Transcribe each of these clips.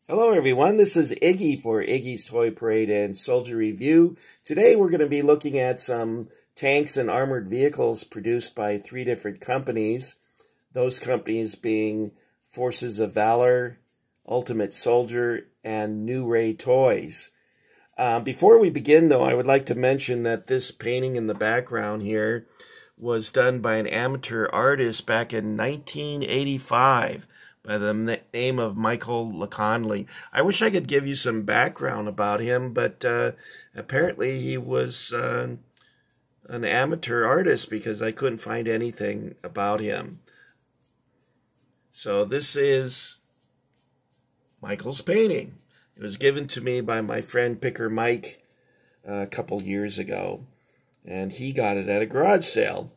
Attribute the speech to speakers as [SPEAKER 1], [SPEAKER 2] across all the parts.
[SPEAKER 1] Hello everyone, this is Iggy for Iggy's Toy Parade and Soldier Review. Today we're going to be looking at some tanks and armored vehicles produced by three different companies. Those companies being Forces of Valor, Ultimate Soldier, and New Ray Toys. Before we begin though, I would like to mention that this painting in the background here was done by an amateur artist back in 1985. By the name of Michael LeConley. I wish I could give you some background about him, but apparently he was an amateur artist because I couldn't find anything about him. So this is Michael's painting. It was given to me by my friend Picker Mike a couple years ago, and he got it at a garage sale.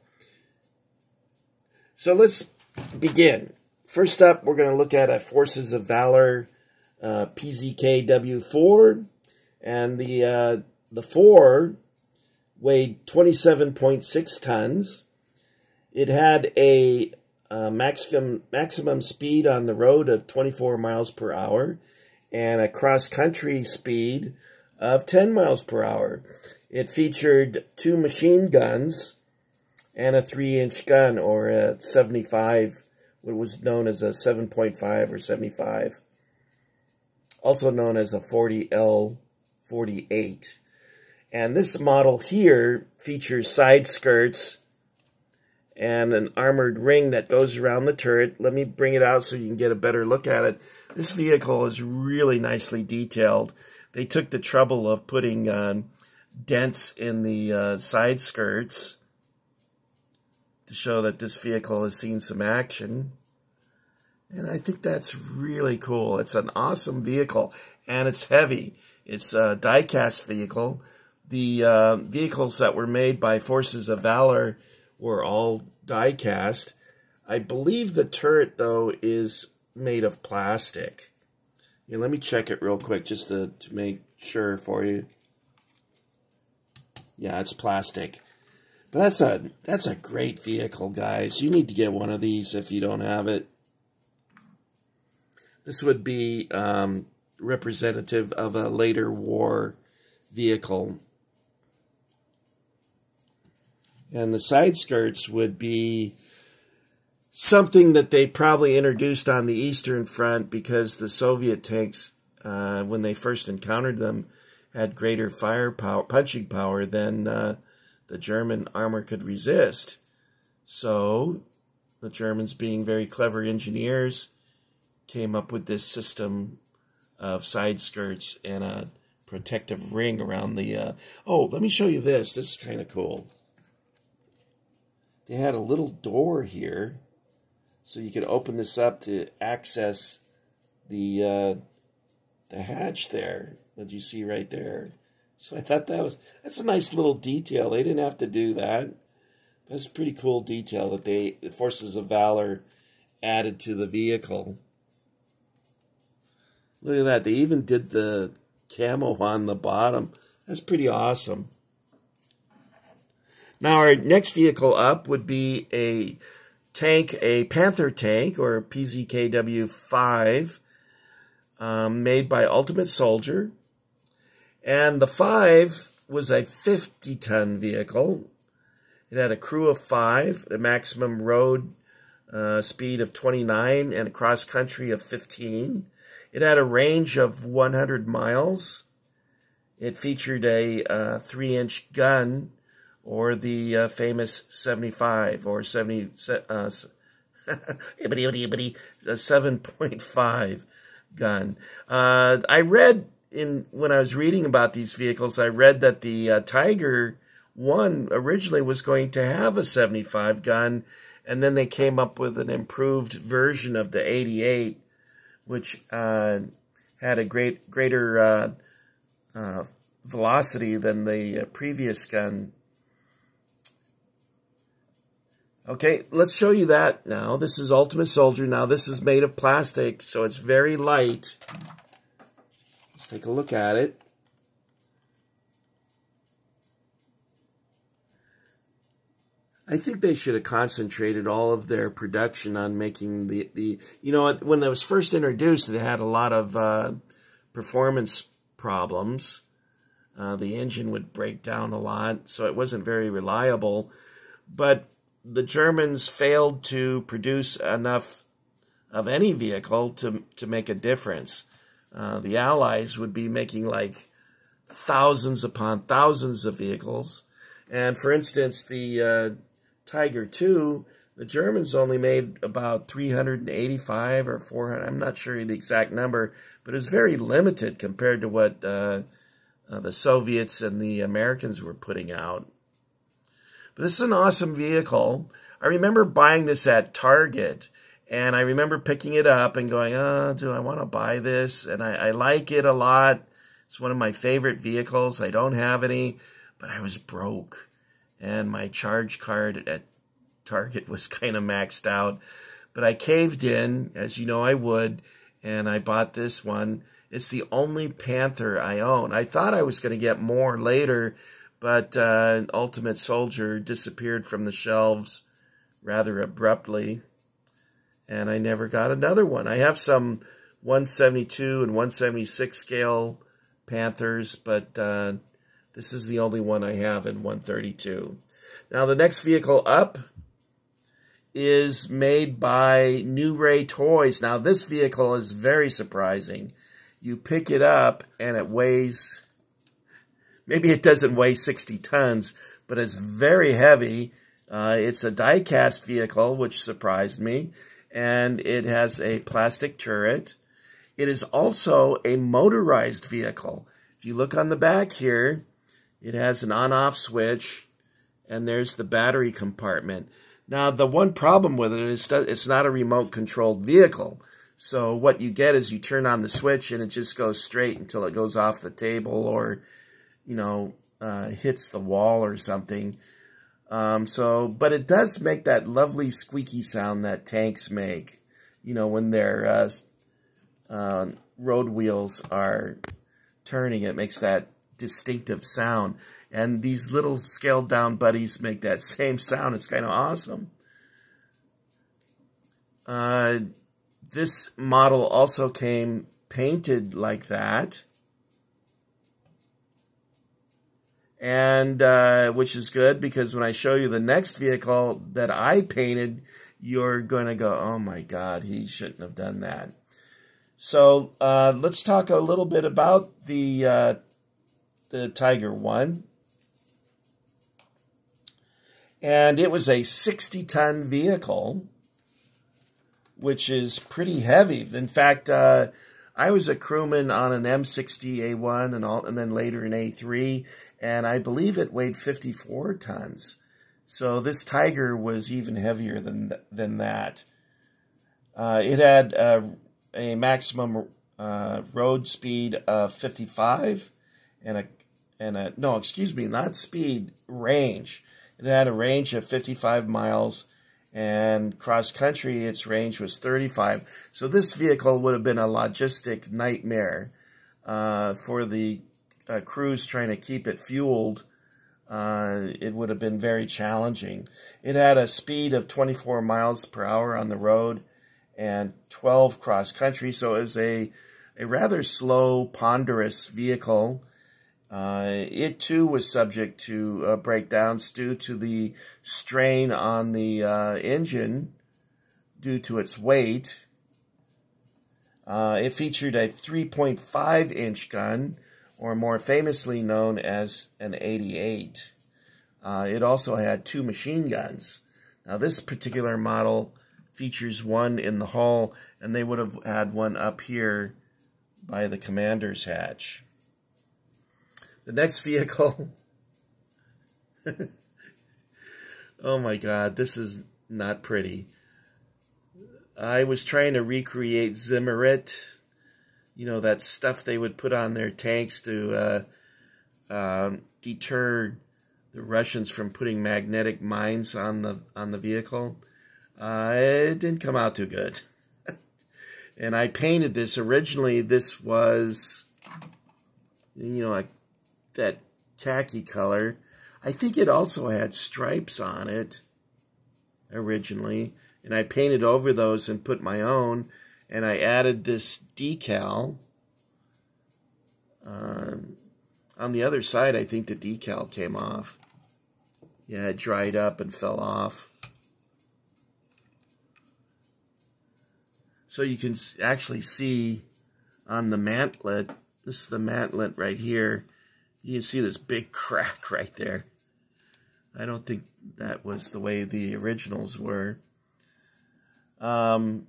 [SPEAKER 1] So let's begin. First up, we're going to look at a Forces of Valor PZKW4, and the 4 weighed 27.6 tons. It had a maximum speed on the road of 24 miles per hour and a cross-country speed of 10 miles per hour. It featured 2 machine guns and a 3-inch gun, or a 75, what was known as a 7.5 or 75, also known as a 40L48. And this model here features side skirts and an armored ring that goes around the turret. Let me bring it out so you can get a better look at it. This vehicle is really nicely detailed. They took the trouble of putting dents in the side skirts to show that this vehicle has seen some action. And I think that's really cool. It's an awesome vehicle, and it's heavy. It's a die-cast vehicle. The vehicles that were made by Forces of Valor were all die-cast. I believe the turret, though, is made of plastic. Yeah, let me check it real quick just to make sure for you. Yeah, it's plastic. But that's a great vehicle, guys. You need to get one of these if you don't have it. This would be representative of a later war vehicle. And the side skirts would be something that they probably introduced on the Eastern Front because the Soviet tanks, when they first encountered them, had greater firepower, punching power than the German armor could resist. So the Germans, being very clever engineers, came up with this system of side skirts and a protective ring around the... Oh, let me show you this. This is kind of cool. They had a little door here, so you could open this up to access the hatch there that you see right there. So I thought that's a nice little detail. They didn't have to do that. That's a pretty cool detail that the Forces of Valor added to the vehicle. Look at that. They even did the camo on the bottom. That's pretty awesome. Now our next vehicle up would be a tank, a Panther tank, or a PZKW5, made by Ultimate Soldier. And the 5 was a 50-ton vehicle. It had a crew of 5, a maximum road speed of 29, and a cross-country of 15. It had a range of 100 miles. It featured a 3-inch gun, or the famous 75, or 7.5 gun. I read, when I was reading about these vehicles, I read that the Tiger 1 originally was going to have a 75 gun, and then they came up with an improved version of the 88, which had a greater velocity than the previous gun. Okay, let's show you that now. This is Ultimate Soldier. Now, this is made of plastic, so it's very light. Let's take a look at it. I think they should have concentrated all of their production on making the when it was first introduced, it had a lot of performance problems. The engine would break down a lot, so it wasn't very reliable. But the Germans failed to produce enough of any vehicle to make a difference. The Allies would be making like thousands upon thousands of vehicles. And for instance, the Tiger II, the Germans only made about 385 or 400, I'm not sure the exact number, but it was very limited compared to what the Soviets and the Americans were putting out. But this is an awesome vehicle. I remember buying this at Target, and I remember picking it up and going, oh, do I want to buy this? And I like it a lot. It's one of my favorite vehicles. I don't have any, but I was broke. And my charge card at Target was kind of maxed out. But I caved in, as you know I would, and I bought this one. It's the only Panther I own. I thought I was going to get more later, but Ultimate Soldier disappeared from the shelves rather abruptly, and I never got another one. I have some 172 and 176 scale Panthers, but this is the only one I have in 132. Now, the next vehicle up is made by New Ray Toys. Now, this vehicle is very surprising. You pick it up, and it weighs, maybe it doesn't weigh 60 tons, but it's very heavy. It's a die-cast vehicle, which surprised me, and it has a plastic turret. It is also a motorized vehicle. If you look on the back here, it has an on-off switch, and there's the battery compartment. Now, the one problem with it is it's not a remote-controlled vehicle. So what you get is you turn on the switch, and it just goes straight until it goes off the table or, hits the wall or something. But it does make that lovely squeaky sound that tanks make, when their road wheels are turning. It makes that distinctive sound. And these little scaled-down buddies make that same sound. It's kind of awesome. This model also came painted like that. And which is good, because when I show you the next vehicle that I painted, you're going to go, oh my God, he shouldn't have done that. So let's talk a little bit about the Tiger I. And it was a 60-ton vehicle, which is pretty heavy. In fact, I was a crewman on an M60A1 and then later an A3, and I believe it weighed 54 tons. So this Tiger was even heavier than that. It had a maximum road speed of 55 range. It had a range of 55 miles, and cross-country, its range was 35. So this vehicle would have been a logistic nightmare for the crews trying to keep it fueled. It would have been very challenging. It had a speed of 24 miles per hour on the road and 12 cross-country, so it was a rather slow, ponderous vehicle. It too was subject to breakdowns due to the strain on the engine due to its weight. It featured a 3.5-inch gun, or more famously known as an 88. It also had 2 machine guns. Now this particular model features one in the hull, and they would have had one up here by the commander's hatch. The next vehicle, oh my God, this is not pretty. I was trying to recreate Zimmerit, that stuff they would put on their tanks to deter the Russians from putting magnetic mines on the vehicle. It didn't come out too good. And I painted this. Originally, this was, that khaki color. I think it also had stripes on it. originally, and I painted over those and put my own, and I added this decal. On the other side, I think the decal came off. Yeah, it dried up and fell off. So you can actually see on the mantlet, this is the mantlet right here, you can see this big crack right there. I don't think that was the way the originals were. Oh,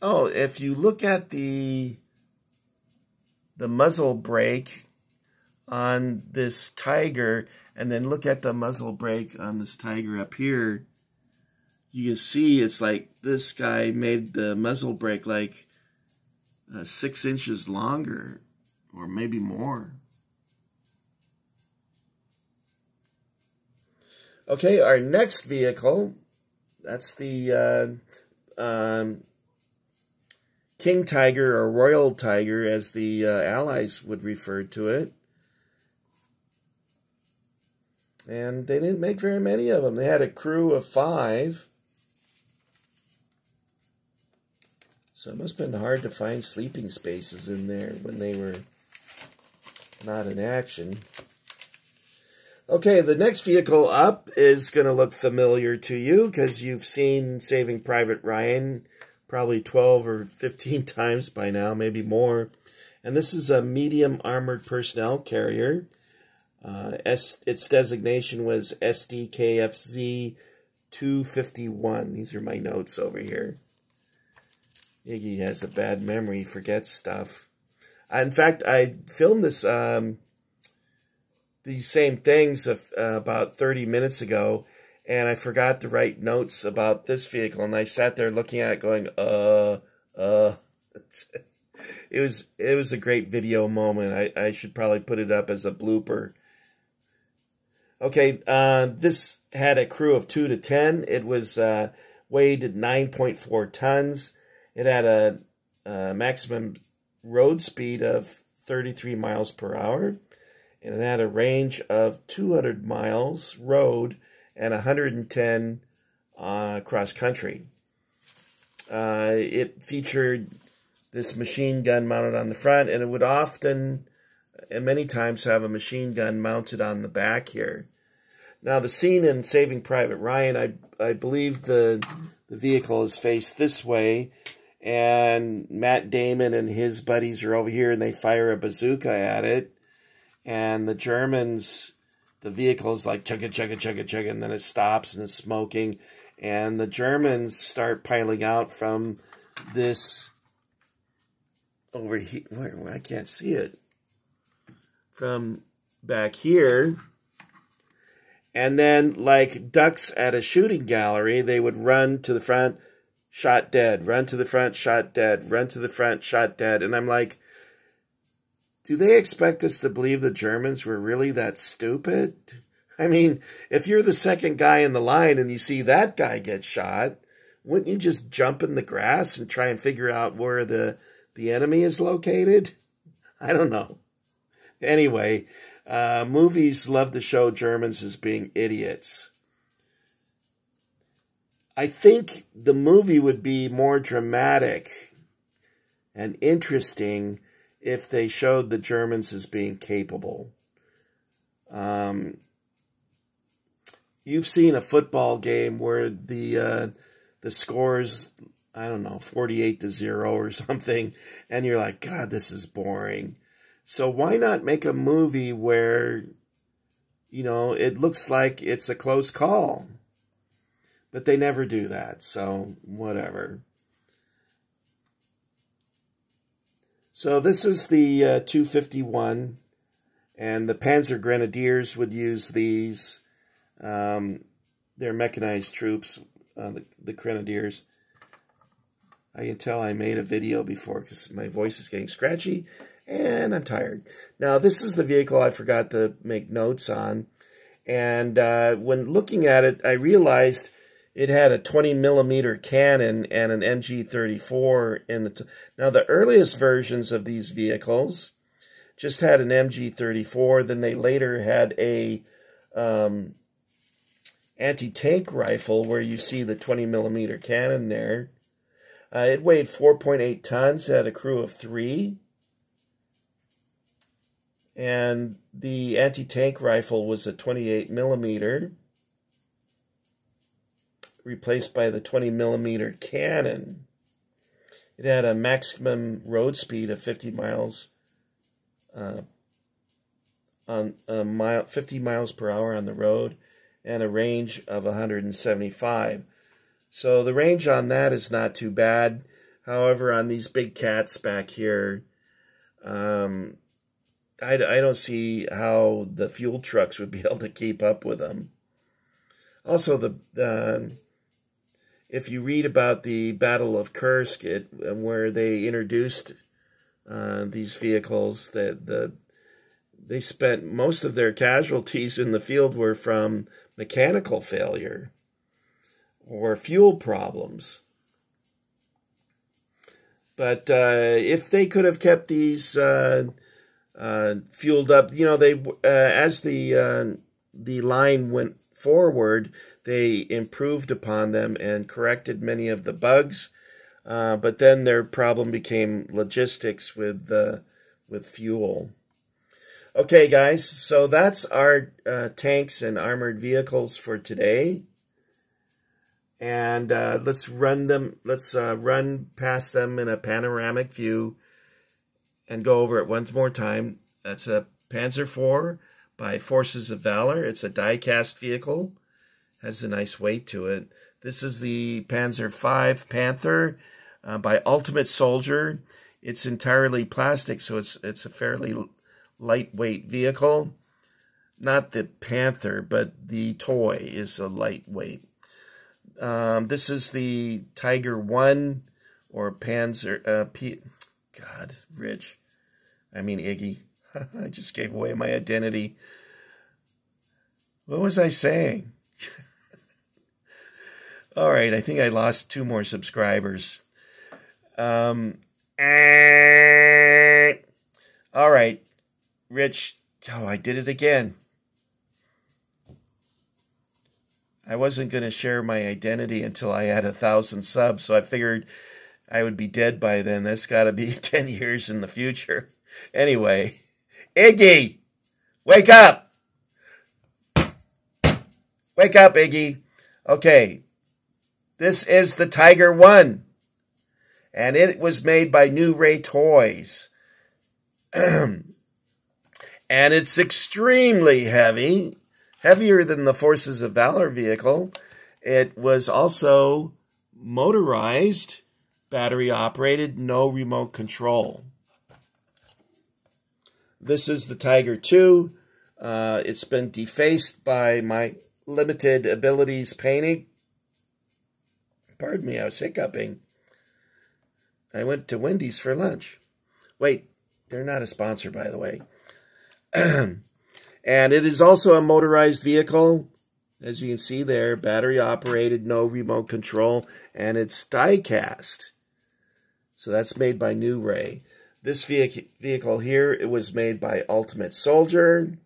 [SPEAKER 1] if you look at the muzzle brake on this Tiger, and then look at the muzzle brake on this Tiger up here, you can see it's like this guy made the muzzle brake like 6 inches longer, or maybe more. Okay, our next vehicle, that's the King Tiger, or Royal Tiger, as the Allies would refer to it. And they didn't make very many of them. They had a crew of 5. So it must have been hard to find sleeping spaces in there when they were not in action. Okay, the next vehicle up is going to look familiar to you because you've seen Saving Private Ryan probably 12 or 15 times by now, maybe more. And this is a medium armored personnel carrier. Its designation was SDKFZ 251. These are my notes over here. Iggy has a bad memory, forgets stuff. In fact, I filmed this these same things about 30 minutes ago, and I forgot to write notes about this vehicle, and I sat there looking at it going, It was a great video moment. I should probably put it up as a blooper. Okay, this had a crew of 2 to 10. It was weighed at 9.4 tons. It had a maximum road speed of 33 miles per hour. And it had a range of 200 miles road and 110 cross country. It featured this machine gun mounted on the front, and it would often and many times have a machine gun mounted on the back here. Now, the scene in Saving Private Ryan, I believe the vehicle is faced this way, and Matt Damon and his buddies are over here, and they fire a bazooka at it, and the Germans, the vehicle is like chugga, chugga, chugga, chugga, and then it stops and it's smoking, and the Germans start piling out from this over here. I can't see it. From back here. And then, like ducks at a shooting gallery, they would run to the front, shot dead. Run to the front, shot dead. Run to the front, shot dead. And I'm like, do they expect us to believe the Germans were really that stupid? I mean, if you're the second guy in the line and you see that guy get shot, wouldn't you just jump in the grass and try and figure out where the enemy is located? I don't know. Anyway, movies love to show Germans as being idiots. I think the movie would be more dramatic and interesting if they showed the Germans as being capable. You've seen a football game where the score's, I don't know, 48-0 or something, and you're like, God, this is boring. So why not make a movie where, you know, it looks like it's a close call? But they never do that, so whatever. So this is the 251, and the Panzer Grenadiers would use these. They're mechanized troops, the Grenadiers. I can tell I made a video before because my voice is getting scratchy and I'm tired. Now, this is the vehicle I forgot to make notes on. And when looking at it, I realized it had a 20mm cannon and an MG34 in the now, the earliest versions of these vehicles just had an MG34. Then they later had a anti-tank rifle, where you see the 20mm cannon there. It weighed 4.8 tons, had a crew of 3. And the anti-tank rifle was a 28mm, replaced by the 20mm cannon. It had a maximum road speed of 50 miles 50 miles per hour on the road, and a range of 175. So the range on that is not too bad. However, on these big cats back here, I don't see how the fuel trucks would be able to keep up with them. Also, if you read about the Battle of Kursk, where they introduced these vehicles, they spent most of their casualties in the field were from mechanical failure or fuel problems. But if they could have kept these fueled up, as the line went forward, they improved upon them and corrected many of the bugs. But then their problem became logistics with fuel. Okay, guys, so that's our tanks and armored vehicles for today. And let's run past them in a panoramic view and go over it once more time. That's a Panzer IV by Forces of Valor. It's a die-cast vehicle. Has a nice weight to it. This is the Panzer V Panther by Ultimate Soldier. It's entirely plastic, so it's a fairly lightweight vehicle. Not the Panther, but the toy is a lightweight. This is the Tiger 1 or Panzer God, Rich. I mean Iggy. I just gave away my identity. What was I saying? All right, I think I lost 2 more subscribers. All right, Rich. Oh, I did it again. I wasn't going to share my identity until I had 1,000 subs, so I figured I would be dead by then. That's got to be 10 years in the future. Anyway, Iggy, wake up! Wake up, Iggy. Okay, this is the Tiger 1, and it was made by New Ray Toys. And it's extremely heavy. Heavier than the Forces of Valor vehicle. It was also motorized, battery operated, no remote control. This is the Tiger 2. It's been defaced by my limited abilities painting. Pardon me, I was hiccuping. I went to Wendy's for lunch. Wait, they're not a sponsor, by the way. And it is also a motorized vehicle, as you can see there, battery operated, no remote control, and it's die cast. So that's made by New Ray. This vehicle here, it was made by Ultimate Soldier.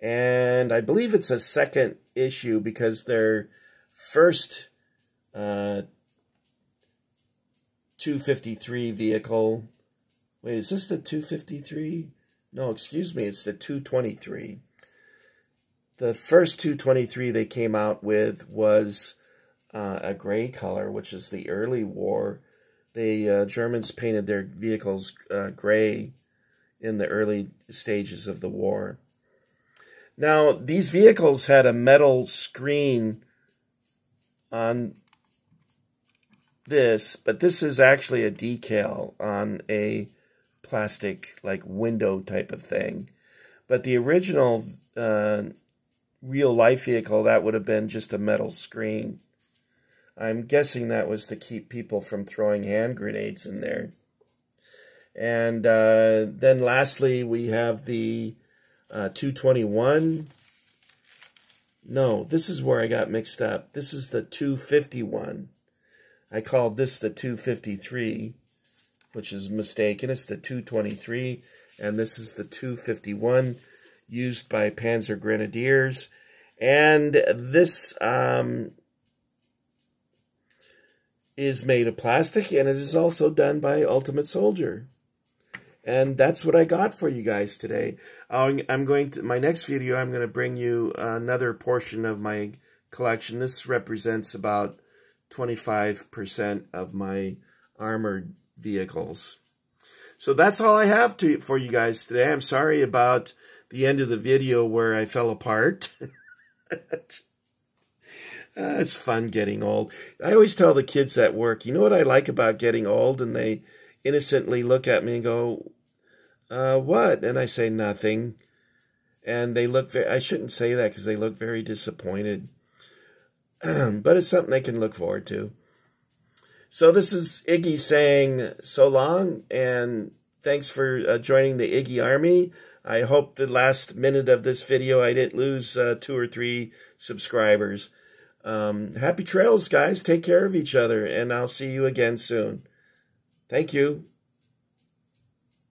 [SPEAKER 1] And I believe it's a second issue because their first 253 vehicle. Wait, is this the 253? No, excuse me, it's the 223. The first 223 they came out with was a gray color, which is the early war. The Germans painted their vehicles gray in the early stages of the war. Now, these vehicles had a metal screen on this, but this is actually a decal on a plastic like window type of thing. But the original real life vehicle, that would have been just a metal screen. I'm guessing that was to keep people from throwing hand grenades in there. And then lastly we have the 221. No, this is where I got mixed up. This is the 251. I called this the 253, which is mistaken. It's the 223, and this is the 251 used by Panzer Grenadiers. And this is made of plastic, and it is also done by Ultimate Soldier. And that's what I got for you guys today. My next video, I'm going to bring you another portion of my collection. This represents about 25% of my armored vehicles. So that's all I have for you guys today. I'm sorry about the end of the video where I fell apart. It's fun getting old. I always tell the kids at work, you know what I like about getting old? And they innocently look at me and go, what? And I say, nothing. And they look I shouldn't say that because they look very disappointed. But it's something they can look forward to. So this is Iggy saying so long, and thanks for joining the Iggy Army. I hope the last minute of this video I didn't lose 2 or 3 subscribers. Happy trails, guys. Take care of each other, and I'll see you again soon. Thank you.